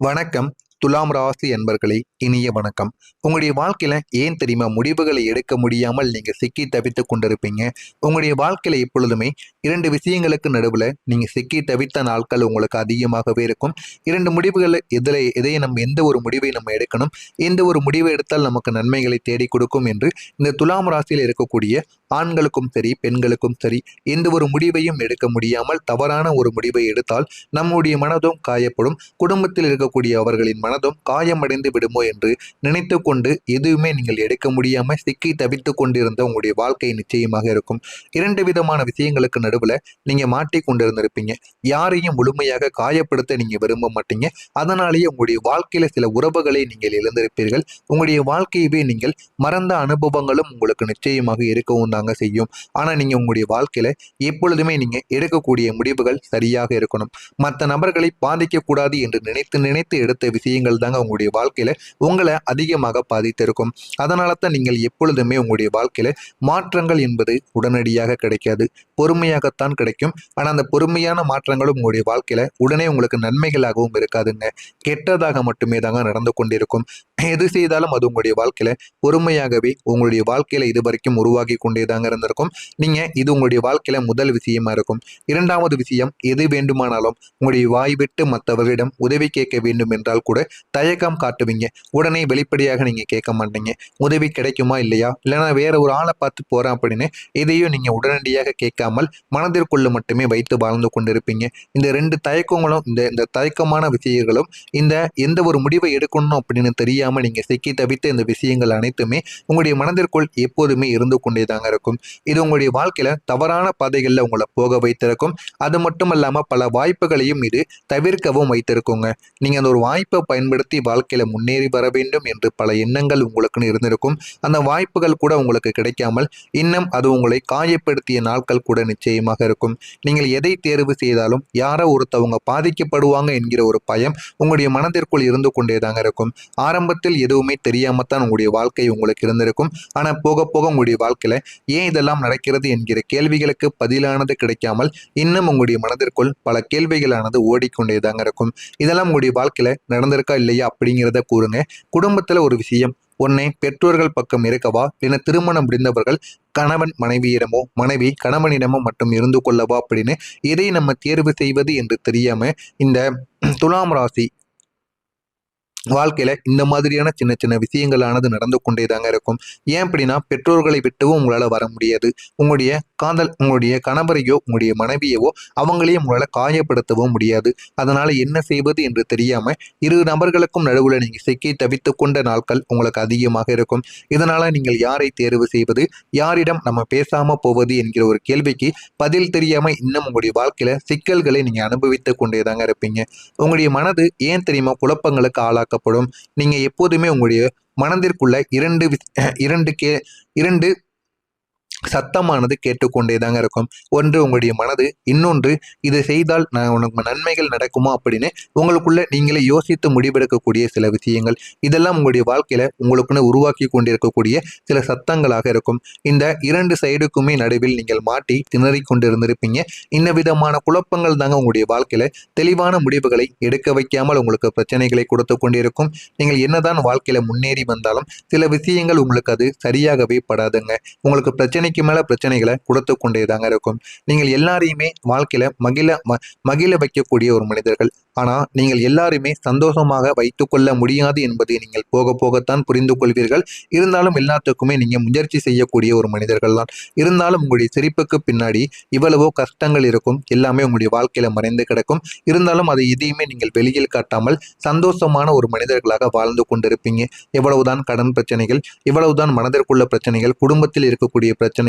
வணக்கம். துலாம் ராசி என்பர்களே, இனிய வணக்கம். உங்களுடைய வாழ்க்கையில ஏன் தெரியுமா முடிவுகளை எடுக்க முடியாமல் நீங்க சிக்கி தவித்துக் கொண்டிருப்பீங்க. உங்களுடைய வாழ்க்கையில எப்பொழுதுமே 2 விஷயங்களுக்கு நடுவுல நீங்க சிக்கி தவித்த நாட்கள் உங்களுக்கு அதிகமாகவே இருக்கும். 2 முடிவுகள் எதை நம்ம எந்த ஒரு முடிவை நம்ம எடுக்கணும், எந்த ஒரு முடிவை எடுத்தால் நமக்கு நன்மைகளை தேடிக் கொடுக்கும் என்று இந்த துலாம் ராசியில் இருக்கக்கூடிய ஆண்களுக்கும் சரி, பெண்களுக்கும் சரி, எந்த ஒரு முடிவையும் எடுக்க முடியாமல் தவறான ஒரு முடிவை எடுத்தால் நம்முடைய மனதும் காயப்படும். குடும்பத்தில் இருக்கக்கூடிய அவர்களின் மனதும் காயமடைந்து விடுமோ என்று நினைத்து கொண்டு எதுவுமே நீங்கள் எடுக்க முடியாம சிக்கி தவித்துக் கொண்டிருந்த உங்களுடைய வாழ்க்கை நிச்சயமாக இருக்கும். 2 விதமான விஷயங்களுக்கு நடுவுல நீங்க மாட்டிக் கொண்டிருந்திருப்பீங்க. யாரையும் முழுமையாக காயப்படுத்த நீங்க விரும்ப மாட்டீங்க. அதனாலேயே உங்களுடைய வாழ்க்கையில சில உறவுகளை நீங்கள் இழந்திருப்பீர்கள். உங்களுடைய வாழ்க்கையவே நீங்கள் மறந்த அனுபவங்களும் உங்களுக்கு நிச்சயமாக இருக்கவும் தாங்க செய்யும். ஆனா நீங்க உங்களுடைய வாழ்க்கையில எப்பொழுதுமே நீங்க எடுக்கக்கூடிய முடிவுகள் சரியாக இருக்கணும். மற்ற நபர்களை பாதிக்க கூடாது என்று நினைத்து நினைத்து எடுத்த விஷயங்கள் தாங்க உங்களுடைய வாழ்க்கையில உங்களை அதிகமாக பாதித்திருக்கும். அதனால தான் நீங்கள் எப்பொழுதுமே உங்களுடைய வாழ்க்கையில மாற்றங்கள் என்பது உடனடியாக கிடைக்காது, பொறுமையாகத்தான் கிடைக்கும். ஆனா அந்த பொறுமையான மாற்றங்களும் உங்களுடைய வாழ்க்கையில உடனே உங்களுக்கு நன்மைகளாகவும் இருக்காதுங்க, கெட்டதாக மட்டுமே தாங்க நடந்து கொண்டிருக்கும். எது செய்தாலும் அது உங்களுடைய வாழ்க்கையில பொறுமையாகவே உங்களுடைய வாழ்க்கையில இது வரைக்கும் உருவாகி கொண்டே தாங்க இருந்திருக்கும். நீங்க இது உங்களுடைய வாழ்க்கையில முதல் விஷயமா இருக்கும். 2வது விஷயம், எது வேண்டுமானாலும் உங்களுடைய வாய் விட்டு மற்றவர்களிடம் உதவி கேட்க வேண்டும் என்றால் கூட தயக்கம் காட்டுவீங்க. உடனே வெளிப்படையாக நீங்க கேட்க மாட்டீங்க. உதவி கிடைக்குமா இல்லையா, இல்லைன்னா வேற ஒரு ஆளை பார்த்து போறேன் அப்படின்னு எதையும் நீங்க உடனடியாக கேட்காமல் மனதிற்குள்ள மட்டுமே வைத்து வாழ்ந்து கொண்டிருப்பீங்க. இந்த 2 தயக்கங்களும் இந்த இந்த தயக்கமான விஷயங்களும் இந்த எந்த ஒரு முடிவை எடுக்கணும் அப்படின்னு தெரியாம நீங்க சிக்கி தவித்த இந்த விஷயங்கள் அனைத்துமே உங்களுடைய மனதிற்குள் எப்போதுமே இருந்து கொண்டே தாங்க இருக்கும். இது உங்களுடைய வாழ்க்கையில தவறான பாதைகள்ல உங்களை போக வைத்திருக்கும். அது மட்டும் இல்லாம பல வாய்ப்புகளையும் இது தவிர்க்கவும் வைத்திருக்குங்க. நீங்க அந்த ஒரு வாய்ப்பை பயன்படுத்தி வாழ்க்கையில முன்னேறி வர வேண்டும் என்று பல எண்ணங்கள் உங்களுக்குன்னு இருந்திருக்கும். அந்த வாய்ப்புகள் கூட உங்களுக்கு கிடைக்காமல் இன்னும் அது உங்களை காயப்படுத்திய நாட்கள் கூட நிச்சயமாக இருக்கும். நீங்கள் எதை தேர்வு செய்தாலும் யாரோ ஒருத்தவங்க பாதிக்கப்படுவாங்க என்கிற ஒரு பயம் உங்களுடைய மனதிற்குள் இருந்து கொண்டே தாங்க இருக்கும். ஆரம்பத்தில் எதுவுமே தெரியாமத்தான் உங்களுடைய வாழ்க்கை உங்களுக்கு இருந்திருக்கும். ஆனா போக போக உங்களுடைய வாழ்க்கையில ஏன் இதெல்லாம் நடக்கிறது என்கிற கேள்விகளுக்கு பதிலானது கிடைக்காமல் இன்னும் உங்களுடைய மனதிற்குள் பல கேள்விகளானது ஓடிக்கொண்டே தாங்க இருக்கும். இதெல்லாம் உங்களுடைய வாழ்க்கையில நடந்திருக்கா இல்லையா அப்படிங்கிறத கூறுங்க. குடும்பத்துல ஒரு விஷயம், ஒன்னே பெற்றோர்கள் பக்கம் இருக்கவா, இல்ல திருமணம் முடிந்தவர்கள் கணவன் மனைவியிடமோ, மனைவி கணவனிடமோ மட்டும் இருந்து கொள்ளவா அப்படின்னு எதை நம்ம தேர்வு செய்வது என்று தெரியாம இந்த துலாம் ராசி வாழ்க்கையில இந்த மாதிரியான சின்ன சின்ன விஷயங்களானது நடந்து கொண்டே தாங்க இருக்கும். ஏன் அப்படின்னா, பெற்றோர்களை விட்டவும் உங்களால வர முடியாது. உங்களுடைய உங்களுடைய கணவரையோ உங்களுடைய மனைவியவோ அவங்களையும் உங்களால காயப்படுத்தவும் முடியாது. அதனால என்ன செய்வது என்று தெரியாம 2 நபர்களுக்கும் நடுவுல நீங்க சிக்கி தவித்துக் கொண்ட நாட்கள் உங்களுக்கு அதிகமாக இருக்கும். இதனால நீங்கள் யாரை தேர்வு செய்வது, யாரிடம் நம்ம பேசாம போவது என்கிற ஒரு கேள்விக்கு பதில் தெரியாம இன்னும் உங்களுடைய வாழ்க்கையில சிக்கல்களை நீங்க அனுபவித்துக் கொண்டே தாங்க இருப்பீங்க. உங்களுடைய மனது ஏன் தெரியுமா குழப்பங்களுக்கு ஆளாக்கப்படும். நீங்க எப்போதுமே உங்களுடைய மனதிற்குள்ள 2 சத்தமானது கேட்டுக்கொண்டே தாங்க இருக்கும். ஒன்று உங்களுடைய மனது, இன்னொன்று இதை செய்தால் நான் உனக்கு நன்மைகள் நடக்குமா அப்படின்னு உங்களுக்குள்ள நீங்களே யோசித்து முடிவெடுக்கக்கூடிய சில விஷயங்கள். இதெல்லாம் உங்களுடைய வாழ்க்கையில உங்களுக்குன்னு உருவாக்கி கொண்டிருக்கக்கூடிய சில சத்தங்களாக இருக்கும். இந்த 2 சைடுக்குமே நடுவில் நீங்கள் மாட்டி திணறிக் கொண்டிருந்திருப்பீங்க. இந்த விதமான குழப்பங்கள் தாங்க உங்களுடைய வாழ்க்கையில தெளிவான முடிவுகளை எடுக்க வைக்காமல் உங்களுக்கு பிரச்சனைகளை கொடுத்து கொண்டிருக்கும். நீங்கள் என்னதான் வாழ்க்கையில முன்னேறி வந்தாலும் சில விஷயங்கள் உங்களுக்கு அது சரியாகவே படாதுங்க. உங்களுக்கு பிரச்சனைக்கு மேல பிரச்சனைகளை கொடுத்து கொண்டே தாங்க இருக்கும். நீங்கள் எல்லாரையுமே வாழ்க்கையில மகிழ வைக்கக்கூடிய ஒரு மனிதர்கள். ஆனா நீங்கள் எல்லாருமே சந்தோஷமாக வைத்துக் கொள்ள முடியாது என்பதை நீங்கள் போக போகத்தான் புரிந்து கொள்வீர்கள். இருந்தாலும் எல்லாத்துக்குமே நீங்க முயற்சி செய்யக்கூடிய ஒரு மனிதர்கள் தான். இருந்தாலும் உங்களுடைய சிரிப்புக்கு பின்னாடி இவ்வளவோ கஷ்டங்கள் இருக்கும். எல்லாமே உங்களுடைய வாழ்க்கையில மறைந்து கிடக்கும். இருந்தாலும் அதை எதையுமே நீங்கள் வெளியில் காட்டாமல் சந்தோஷமான ஒரு மனிதர்களாக வாழ்ந்து கொண்டிருப்பீங்க. எவ்வளவுதான் கடன் பிரச்சனைகள், எவ்வளவுதான் மனதிற்குள்ள பிரச்சனைகள், குடும்பத்தில் இருக்கக்கூடிய பிரச்சனைகள்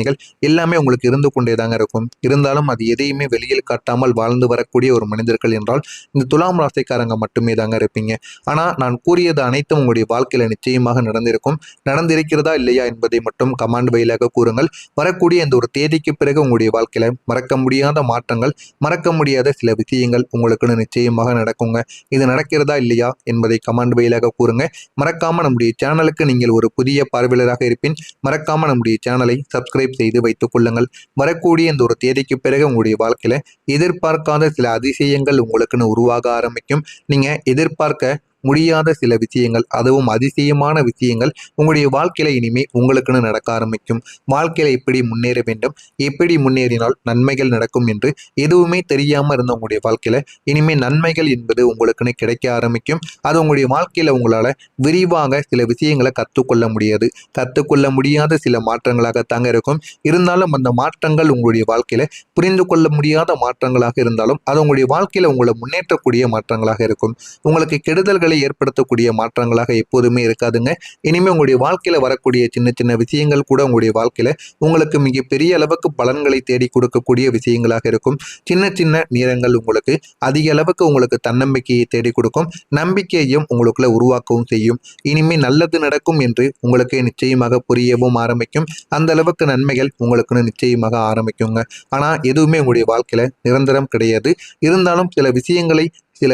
எல்லாமே உங்களுக்கு இருந்து கொண்டே தாங்க இருக்கும். இருந்தாலும் அது எதையுமே வெளியில் காட்டாமல் வாழ்ந்து வரக்கூடிய ஒரு மனிதர்கள் என்றால் இந்த துலாம் ராசிக்காரங்க மட்டுமே தாங்க இருப்பீங்க. ஆனா நான் கூறியது அனைத்தும் உங்களுடைய வாழ்க்கையில நிச்சயமாக நடந்திருக்கும். நடந்திருக்கிறதா இல்லையா என்பதை மட்டும் கமெண்ட் வழியாக கூறுங்கள். வரக்கூடிய இந்த ஒரு தேதிக்கு பிறகு உங்களுடைய வாழ்க்கையில மறக்க முடியாத மாற்றங்கள், மறக்க முடியாத சில விஷயங்கள் உங்களுக்குன்னு நிச்சயமாக நடக்குங்க. இது நடக்கிறதா இல்லையா என்பதை கமெண்ட் வழியாக கூறுங்க. மறக்காம நம்முடைய சேனலுக்கு நீங்கள் ஒரு புதிய பார்வையாளராக இருப்பின் மறக்காம நம்முடைய சேனலை சப்ஸ்கிரைப் செய்து வைத்துக் கொள்ளுங்கள். வரக்கூடிய இந்த ஒரு தேதிக்கு பிறகு உங்களுடைய வாழ்க்கையில எதிர்பார்க்காத சில அதிசயங்கள் உங்களுக்குன்னு உருவாக உருவாக ஆரம்பிக்கும். நீங்க எதிர்பார்க்க முடியாத சில விஷயங்கள், அதுவும் அதிசயமான விஷயங்கள் உங்களுடைய வாழ்க்கையில இனிமே உங்களுக்குன்னு நடக்க ஆரம்பிக்கும். வாழ்க்கையில எப்படி முன்னேற வேண்டும், எப்படி முன்னேறினால் நன்மைகள் நடக்கும் என்று எதுவுமே தெரியாம இருந்த உங்களுடைய வாழ்க்கையில இனிமே நன்மைகள் என்பது உங்களுக்குன்னு கிடைக்க ஆரம்பிக்கும். அது உங்களுடைய வாழ்க்கையில உங்களால விரிவாக சில விஷயங்களை கற்றுக்கொள்ள முடியாது. கற்றுக்கொள்ள முடியாத சில மாற்றங்களாகத்தாங்க இருக்கும். இருந்தாலும் அந்த மாற்றங்கள் உங்களுடைய வாழ்க்கையில புரிந்து கொள்ள முடியாத மாற்றங்களாக இருந்தாலும் அது உங்களுடைய வாழ்க்கையில உங்களை முன்னேற்றக்கூடிய மாற்றங்களாக இருக்கும். உங்களுக்கு கெடுதல்களை ஏற்படுத்தக்கூடிய மாற்றங்களாக எப்போதுமே இருக்காதுங்க. இனிமே உங்களுடைய வாழ்க்கையில வரக்கூடிய சின்ன சின்ன விஷயங்கள் கூட உங்களுடைய வாழ்க்கையில உங்களுக்கு மிகப்பெரிய அளவுக்கு பலன்களை தேடி கொடுக்கக்கூடிய விஷயங்களாக இருக்கும். சின்ன சின்ன நேரங்கள் உங்களுக்கு அதிக அளவுக்கு உங்களுக்கு தன்னம்பிக்கையை தேடி கொடுக்கும். நம்பிக்கையையும் உங்களுக்குள்ள உருவாக்கவும் செய்யும். இனிமே நல்லது நடக்கும் என்று உங்களுக்கு நிச்சயமாக புரியவும் ஆரம்பிக்கும். அந்த அளவுக்கு நன்மைகள் உங்களுக்குன்னு நிச்சயமாக ஆரம்பிக்குங்க. ஆனா எதுவுமே உங்களுடைய வாழ்க்கையில நிரந்தரம் கிடையாது. இருந்தாலும் சில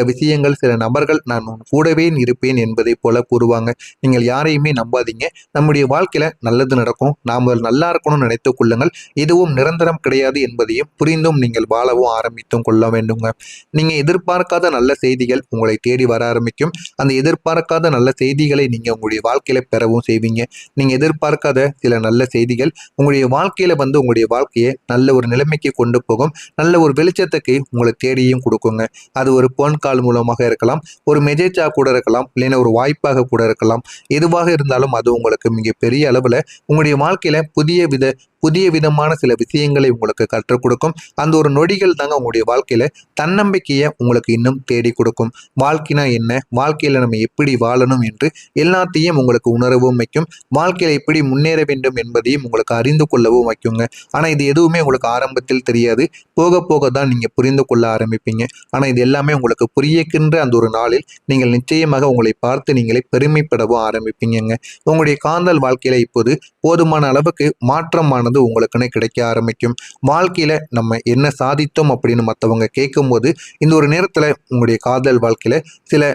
விஷயங்கள் சில நபர்கள் நான் உன் கூடவே இருப்பேன் என்பதை போல கூறுவாங்க. நீங்கள் யாரையுமே நம்பாதீங்க. நம்முடைய வாழ்க்கையில நல்லது நடக்கும். நாம நல்லா இருக்கணும்னு நினைத்துக் கொள்ளுங்கள். எதுவும் நிரந்தரம் கிடையாது என்பதையும் புரிந்தும் நீங்கள் வாழவும் ஆரம்பித்தும் கொள்ள வேண்டுங்க. நீங்க எதிர்பார்க்காத நல்ல செய்திகள் உங்களை தேடி வர ஆரம்பிக்கும். அந்த எதிர்பார்க்காத நல்ல செய்திகளை நீங்க உங்களுடைய வாழ்க்கையில பெறவும் செய்வீங்க. நீங்க எதிர்பார்க்காத சில நல்ல செய்திகள் உங்களுடைய வாழ்க்கையில உங்களுடைய வாழ்க்கையை நல்ல ஒரு நிலைமைக்கு கொண்டு போகும். நல்ல ஒரு வெளிச்சத்துக்கு உங்களை தேடியும் கொடுக்குங்க. அது ஒரு போன் கால் மூலமாக இருக்கலாம், ஒரு மெசேஜா கூட இருக்கலாம், இல்லைன்னா ஒரு வாய்ப்பாக கூட இருக்கலாம். எதுவாக இருந்தாலும் அது உங்களுக்கு மிகப்பெரிய அளவுல உங்களுடைய வாழ்க்கையில புதிய விதமான சில விஷயங்களை உங்களுக்கு கற்றுக் கொடுக்கும். அந்த ஒரு நொடிகள் தாங்க உங்களுடைய வாழ்க்கையில தன்னம்பிக்கையை உங்களுக்கு இன்னும் தேடி கொடுக்கும். வாழ்க்கைனா என்ன, வாழ்க்கையில நம்ம எப்படி வாழணும் என்று எல்லாத்தையும் உங்களுக்கு உணரவும் வைக்கும். வாழ்க்கையில எப்படி முன்னேற வேண்டும் என்பதையும் உங்களுக்கு அறிந்து கொள்ளவும் வைக்குங்க. ஆனா இது எதுவுமே உங்களுக்கு ஆரம்பத்தில் தெரியாது. போக போக தான் நீங்க புரிந்து கொள்ள ஆரம்பிப்பீங்க. ஆனா இது எல்லாமே உங்களுக்கு புரியக்கின்ற அந்த ஒரு நாளில் நீங்கள் நிச்சயமாக உங்களை பார்த்து நீங்களே பெருமைப்படவும் ஆரம்பிப்பீங்க. உங்களுடைய காதல் வாழ்க்கையில இப்போது போதுமான அளவுக்கு மாற்றமானது உங்களுக்குன்னு கிடைக்க ஆரம்பிக்கும். வாழ்க்கையில நம்ம என்ன சாதித்தோம் அப்படின்னு மற்றவங்க கேட்கும்போது இந்த ஒரு நேரத்துல உங்களுடைய காதல் வாழ்க்கையில சில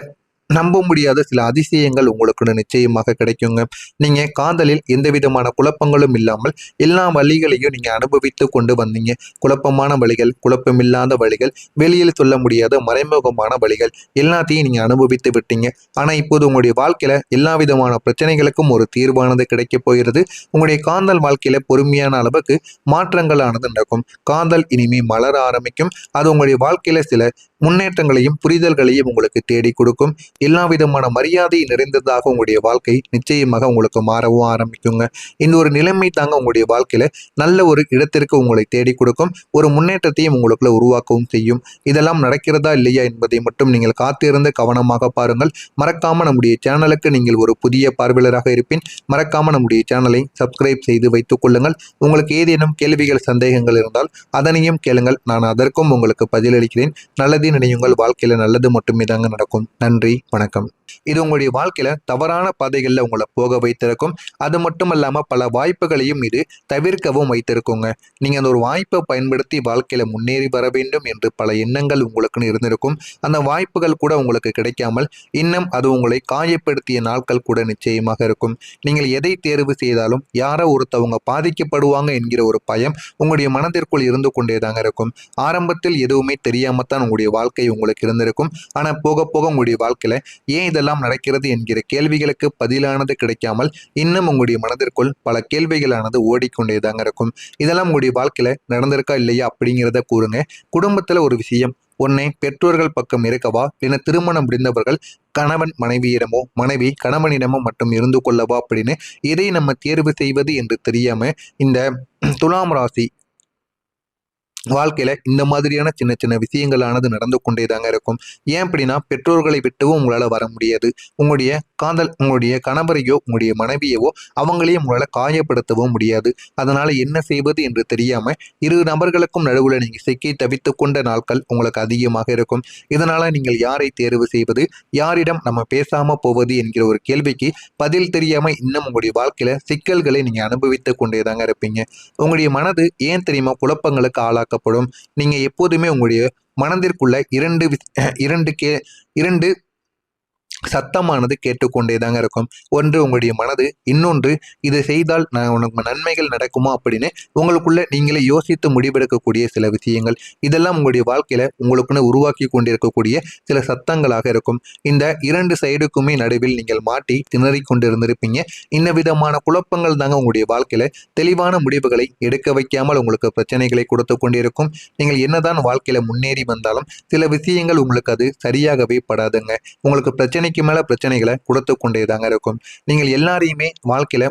நம்ப முடியாத சில அதிசயங்கள் உங்களுக்கு நிச்சயமாக கிடைக்குங்க. நீங்க காதலில் எந்த விதமான குழப்பங்களும் இல்லாமல் எல்லா வழிகளையும் நீங்க அனுபவித்து கொண்டு வந்தீங்க. குழப்பமான வழிகள், குழப்பமில்லாத வழிகள், வெளியில் சொல்ல முடியாத மறைமுகமான வழிகள் எல்லாத்தையும் நீங்க அனுபவித்து விட்டீங்க. ஆனா இப்போது உங்களுடைய வாழ்க்கையில எல்லா விதமான பிரச்சனைகளுக்கும் ஒரு தீர்வானது கிடைக்க போகிறது. உங்களுடைய காதல் வாழ்க்கையில பொறுமையான அளவுக்கு மாற்றங்களானது நடக்கும். காதல் இனிமே மலர ஆரம்பிக்கும். அது உங்களுடைய வாழ்க்கையில சில முன்னேற்றங்களையும் புரிதல்களையும் உங்களுக்கு தேடி கொடுக்கும். எல்லா விதமான மரியாதை நிறைந்ததாக உங்களுடைய வாழ்க்கை நிச்சயமாக உங்களுக்கு மாறவும் ஆரம்பிக்குங்க. இந்த ஒரு நிலைமை தாங்க உங்களுடைய வாழ்க்கையில நல்ல ஒரு இடத்திற்கு உங்களை தேடி கொடுக்கும். ஒரு முன்னேற்றத்தையும் உங்களுக்குள்ள உருவாக்கவும் செய்யும். இதெல்லாம் நடக்கிறதா இல்லையா என்பதை மட்டும் நீங்கள் காத்திருந்து கவனமாக பாருங்கள். மறக்காம நம்முடைய சேனலுக்கு நீங்கள் ஒரு புதிய பார்வையாளராக இருப்பின் மறக்காம நம்முடைய சேனலை சப்ஸ்கிரைப் செய்து வைத்துக் கொள்ளுங்கள். உங்களுக்கு ஏதேனும் கேள்விகள் சந்தேகங்கள் இருந்தால் அதனையும் கேளுங்கள். நான் அதற்கும் உங்களுக்கு பதிலளிக்கிறேன். நல்லது நினையுங்கள். வாழ்க்கையில நல்லது மட்டுமே தாங்க நடக்கும். நன்றி, வணக்கம். இது உங்களுடைய வாழ்க்கையில தவறான பாதைகள்ல உங்களை போக வைத்திருக்கும். அது மட்டும் இல்லாம பல வாய்ப்புகளையும் இது தவிர்க்கவும் வைத்திருக்குங்க. நீங்க அந்த ஒரு வாய்ப்பை பயன்படுத்தி வாழ்க்கையில முன்னேறி வர வேண்டும் என்று பல எண்ணங்கள் உங்களுக்குன்னு இருந்திருக்கும். அந்த வாய்ப்புகள் கூட உங்களுக்கு கிடைக்காமல் இன்னும் அது உங்களை காயப்படுத்திய நாட்கள் கூட நிச்சயமாக இருக்கும். நீங்கள் எதை தேர்வு செய்தாலும் யாரோ ஒருத்தவங்க பாதிக்கப்படுவாங்க என்கிற ஒரு பயம் உங்களுடைய மனதிற்குள் இருந்து கொண்டேதாங்க இருக்கும். ஆரம்பத்தில் எதுவுமே தெரியாமத்தான் உங்களுடைய வாழ்க்கை உங்களுக்கு இருந்திருக்கும். ஆனா போக போக உங்களுடைய வாழ்க்கையில ஏன் இதெல்லாம் நடக்கிறது என்கிற கேள்விகளுக்கு பதிலானது கிடைக்காமல் இன்னும் உங்களுடைய மனதிற்குள் பல கேள்விகளானது ஓடிக்கொண்டேதாங்க இருக்கும். இதெல்லாம் உங்களுடைய வாழ்க்கையில நடந்திருக்கா இல்லையா அப்படிங்கிறத கூறுங்க. குடும்பத்துல ஒரு விஷயம் உன்னை பெற்றோர்கள் பக்கம் இருக்கவா, இல்ல திருமணம் முடிந்தவர்கள் கணவன் மனைவியிடமோ மனைவி கணவனிடமோ மட்டும் இருந்து கொள்ளவா அப்படின்னு எதை நம்ம தேர்வு செய்வது என்று தெரியாம இந்த துலாம் ராசி வாழ்க்கையில இந்த மாதிரியான சின்ன சின்ன விஷயங்களானது நடந்து கொண்டேதாங்க இருக்கும். ஏன் அப்படின்னா பெற்றோர்களை விட்டவும் உங்களால வர முடியாது. உங்களுடைய கணவரையோ உங்களுடைய மனைவியவோ அவங்களையும் உங்களால காயப்படுத்தவும் முடியாது. அதனால என்ன செய்வது என்று தெரியாம இரு நபர்களுக்கும் நடுவுல நீங்க சிக்கி தவித்து கொண்ட நாட்கள் உங்களுக்கு அதிகமாக இருக்கும். இதனால நீங்கள் யாரை தேர்வு செய்வது, யாரிடம் நம்ம பேசாம போவது என்கிற ஒரு கேள்விக்கு பதில் தெரியாம இன்னும் உங்களுடைய வாழ்க்கையில சிக்கல்களை நீங்க அனுபவித்துக் கொண்டேதாங்க இருப்பீங்க. உங்களுடைய மனது ஏன் தெரியுமா குழப்பங்களுக்கு ஆளாக்கப்படும். நீங்க எப்போதுமே உங்களுடைய மனதிற்குள்ள இரண்டு சத்தமானது கேட்டுக்கொண்டே தாங்க இருக்கும். ஒன்று உங்களுடைய மனது, இன்னொன்று இதை செய்தால் உனக்கு நன்மைகள் நடக்குமா அப்படின்னு உங்களுக்குள்ள நீங்களே யோசித்து முடிவெடுக்கக்கூடிய சில விஷயங்கள். இதெல்லாம் உங்களுடைய வாழ்க்கையில உங்களுக்குன்னு உருவாக்கி கொண்டிருக்கக்கூடிய சில சத்தங்களாக இருக்கும். இந்த 2 சைடுக்குமே நடுவில் நீங்கள் மாட்டி திணறிக் கொண்டிருந்திருப்பீங்க. இந்த விதமான குழப்பங்கள் தாங்க உங்களுடைய வாழ்க்கையில தெளிவான முடிவுகளை எடுக்க வைக்காமல் உங்களுக்கு பிரச்சனைகளை கொடுத்து கொண்டிருக்கும். நீங்கள் என்னதான் வாழ்க்கையில முன்னேறி வந்தாலும் சில விஷயங்கள் உங்களுக்கு அது சரியாகவே படாதுங்க. உங்களுக்கு பிரச்சனைக்கு மேல பிரச்சனைகளை கொடுத்து கொண்டே தாங்க இருக்கும். நீங்கள் எல்லாரையுமே வாழ்க்கையில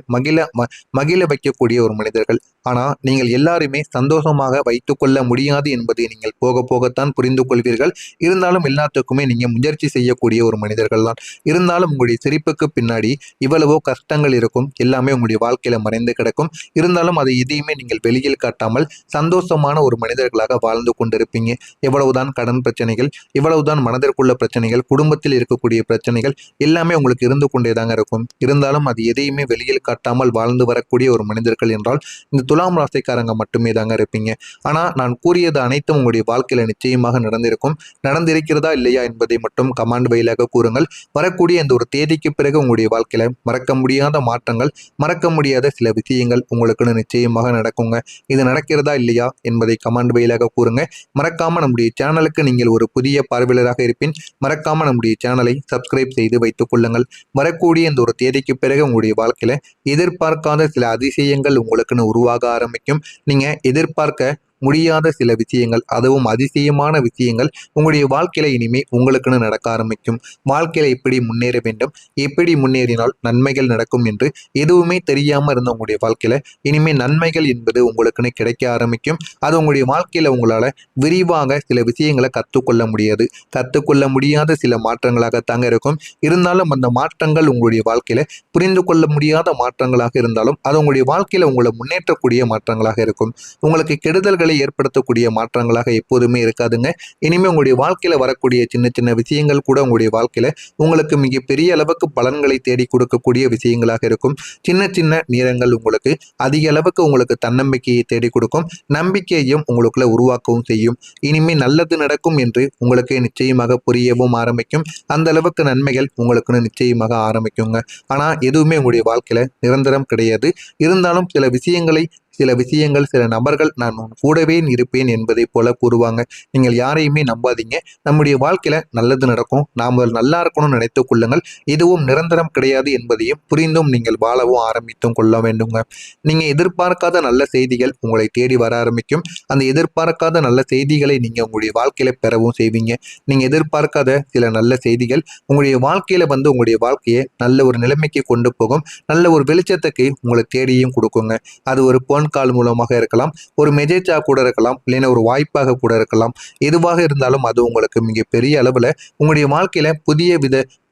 மகிழ வைக்கக்கூடிய ஒரு மனிதர்கள். ஆனா நீங்கள் எல்லாருமே சந்தோஷமாக வைத்துக் கொள்ள முடியாது என்பதை நீங்கள் போக போகத்தான் புரிந்து கொள்வீர்கள். இருந்தாலும் எல்லாத்துக்குமே நீங்க முயற்சி செய்யக்கூடிய ஒரு மனிதர்கள் தான். இருந்தாலும் உங்களுடைய சிரிப்புக்கு பின்னாடி இவ்வளவோ கஷ்டங்கள் இருக்கும். எல்லாமே உங்களுடைய வாழ்க்கையில மறைந்து கிடக்கும். இருந்தாலும் அதை எதையுமே நீங்கள் வெளியில் காட்டாமல் சந்தோஷமான ஒரு மனிதர்களாக வாழ்ந்து கொண்டிருப்பீங்க. எவ்வளவுதான் கடன் பிரச்சனைகள், இவ்வளவுதான் மனதிற்குள்ள பிரச்சனைகள், குடும்பத்தில் இருக்கக்கூடிய பிரச்சனைகள் எல்லாமே உங்களுக்கு இருந்து கொண்டே தாங்க இருக்கும். இருந்தாலும் அது எதையுமே வெளியில் காட்டாமல் வாழ்ந்து வரக்கூடிய ஒரு மனிதர்கள் என்றால் இந்த துலாம் ராசிக்காரங்க மட்டுமே தாங்க இருப்பீங்க. ஆனா நான் கூறியது அனைத்தும் உங்களுடைய வாழ்க்கையில நிச்சயமாக நடந்திருக்கும். நடந்திருக்கிறதா இல்லையா என்பதை மட்டும் கமெண்ட் வாயிலாக கூறுங்கள். வரக்கூடிய இந்த ஒரு தேதிக்கு பிறகு உங்களுடைய வாழ்க்கையில மறக்க முடியாத மாற்றங்கள், மறக்க முடியாத சில விஷயங்கள் உங்களுக்குன்னு நிச்சயமாக நடக்குங்க. இது நடக்கிறதா இல்லையா என்பதை கமெண்ட் வாயிலாக கூறுங்க. மறக்காம நம்முடைய சேனலுக்கு நீங்கள் ஒரு புதிய பார்வையாளராக இருப்பின் மறக்காம நம்முடைய சேனலை சப்ஸ்கிரைப் செய்து வைத்துக் கொள்ளுங்கள். வரக்கூடிய இந்த ஒரு தேதிக்கு பிறகு உங்களுடைய வாழ்க்கையில எதிர்பார்க்காத சில அதிசயங்கள் உங்களுக்குன்னு உருவாக ஆரம்பிக்கும். நீங்க எதிர்பார்க்க முடியாத சில விஷயங்கள், அதுவும் அதிசயமான விஷயங்கள் உங்களுடைய வாழ்க்கையில இனிமே உங்களுக்குன்னு நடக்க ஆரம்பிக்கும். வாழ்க்கையில எப்படி முன்னேற வேண்டும், எப்படி முன்னேறினால் நன்மைகள் நடக்கும் என்று எதுவுமே தெரியாம இருந்த உங்களுடைய வாழ்க்கையில இனிமே நன்மைகள் என்பது உங்களுக்குன்னு கிடைக்க ஆரம்பிக்கும். அது உங்களுடைய வாழ்க்கையில உங்களால விரிவாக சில விஷயங்களை கற்றுக்கொள்ள முடியாது. கற்றுக்கொள்ள முடியாத சில மாற்றங்களாகத்தாங்க இருக்கும். இருந்தாலும் அந்த மாற்றங்கள் உங்களுடைய வாழ்க்கையில புரிந்து கொள்ள முடியாத மாற்றங்களாக இருந்தாலும் அது உங்களுடைய வாழ்க்கையில உங்களை முன்னேற்றக்கூடிய மாற்றங்களாக இருக்கும். உங்களுக்கு கெடுதல்களை ஏற்படுத்தக்கூடிய மாற்றங்களாக எப்போதுமே இருக்காதுங்க. இனிமே உங்களுடைய வாழ்க்கையில வரக்கூடிய சின்ன சின்ன விஷயங்கள் கூட உங்களுடைய வாழ்க்கையில உங்களுக்கு மிகப்பெரிய அளவுக்கு பலன்களை தேடி கொடுக்கக்கூடிய விஷயங்களாக இருக்கும். சின்ன சின்ன நேரங்கள் உங்களுக்கு அதிக அளவுக்கு உங்களுக்கு தன்னம்பிக்கையை தேடி கொடுக்கும். நம்பிக்கையையும் உங்களுக்குள்ள உருவாக்கவும் செய்யும். இனிமே நல்லது நடக்கும் என்று உங்களுக்கு நிச்சயமாக புரியவும் ஆரம்பிக்கும். அந்த அளவுக்கு நன்மைகள் உங்களுக்குன்னு நிச்சயமாக ஆரம்பிக்குங்க. ஆனா எதுவுமே உங்களுடைய வாழ்க்கையில நிரந்தரம் கிடையாது. இருந்தாலும் சில விஷயங்கள் சில நபர்கள் நான் உன் கூடவே இருப்பேன் என்பதை போல கூறுவாங்க. நீங்கள் யாரையுமே நம்பாதீங்க. நம்முடைய வாழ்க்கையில நல்லது நடக்கும். நாம் நல்லா இருக்கணும்னு நினைத்துக் கொள்ளுங்கள். எதுவும் நிரந்தரம் கிடையாது என்பதையும் புரிந்தும் நீங்கள் வாழவும் ஆரம்பித்தும் கொள்ள வேண்டுங்க. நீங்க எதிர்பார்க்காத நல்ல செய்திகள் உங்களை தேடி வர ஆரம்பிக்கும். அந்த எதிர்பார்க்காத நல்ல செய்திகளை நீங்க உங்களுடைய வாழ்க்கையில பெறவும் செய்வீங்க. நீங்க எதிர்பார்க்காத சில நல்ல செய்திகள் உங்களுடைய வாழ்க்கையில வந்து உங்களுடைய வாழ்க்கையை நல்ல ஒரு நிலைமைக்கு கொண்டு போகும். நல்ல ஒரு வெளிச்சத்துக்கு உங்களை தேடியும் கொடுக்குங்க. அது ஒரு கால் மூலமாக இருக்கலாம், ஒரு மெசேஜா கூட இருக்கலாம், இல்லைன்னா ஒரு வாய்ப்பாக கூட இருக்கலாம். எதுவாக இருந்தாலும் அது உங்களுக்கு மிகப்பெரிய அளவுல உங்களுடைய வாழ்க்கையில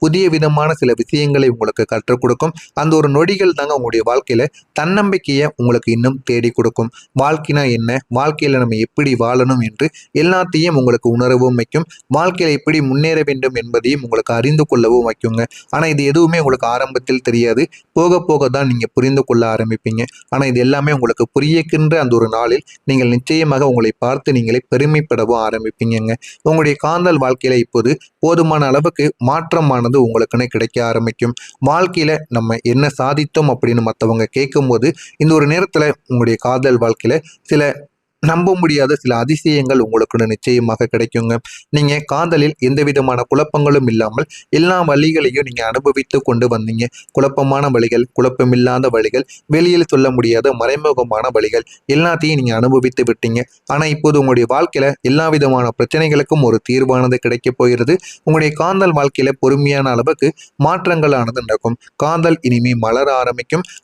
புதிய விதமான சில விஷயங்களை உங்களுக்கு கற்றுக் கொடுக்கும். அந்த ஒரு நொடிகள் தாங்க உங்களுடைய வாழ்க்கையில தன்னம்பிக்கையை உங்களுக்கு இன்னும் தேடி கொடுக்கும். வாழ்க்கைனா என்ன, வாழ்க்கையில நம்ம எப்படி வாழணும் என்று எல்லாத்தையும் உங்களுக்கு உணரவும் வைக்கும். வாழ்க்கையில எப்படி முன்னேற வேண்டும் என்பதையும் உங்களுக்கு அறிந்து கொள்ளவும் வைக்குங்க. ஆனா இது எதுவுமே உங்களுக்கு ஆரம்பத்தில் தெரியாது. போக போக தான் நீங்க புரிந்து கொள்ள ஆரம்பிப்பீங்க. ஆனா இது எல்லாமே உங்களுக்கு புரியிக்கின்ற அந்த ஒரு நாளில் நீங்கள் நிச்சயமாக உங்களை பார்த்து நீங்களே பெருமைப்படவும் ஆரம்பிப்பீங்க. உங்களுடைய காதல் வாழ்க்கையில இப்போது போதுமான அளவுக்கு மாற்றமானது உங்களுக்குன்னு கிடைக்க ஆரம்பிக்கும். வாழ்க்கையில நம்ம என்ன சாதித்தோம் அப்படின்னு மற்றவங்க கேட்கும்போது இந்த ஒரு நேரத்துல உங்களுடைய காதல் வாழ்க்கையில சில நம்ப முடியாத சில அதிசயங்கள் உங்களுக்கு நிச்சயமாக கிடைக்குங்க. நீங்க காதலில் எந்த விதமான குழப்பங்களும் இல்லாமல் எல்லா வழிகளையும் நீங்க அனுபவித்து கொண்டு வந்தீங்க. குழப்பமான வழிகள், குழப்பமில்லாத வழிகள், வெளியில் சொல்ல முடியாத மறைமுகமான வழிகள் எல்லாத்தையும் நீங்க அனுபவித்து விட்டீங்க. ஆனா இப்போது உங்களுடைய வாழ்க்கையில எல்லா விதமான பிரச்சனைகளுக்கும் ஒரு தீர்வானது கிடைக்க போகிறது. உங்களுடைய காதல் வாழ்க்கையில பொறுமையான அளவுக்கு மாற்றங்களானது நடக்கும். காதல் இனிமே மலர ஆரம்பிக்கும்.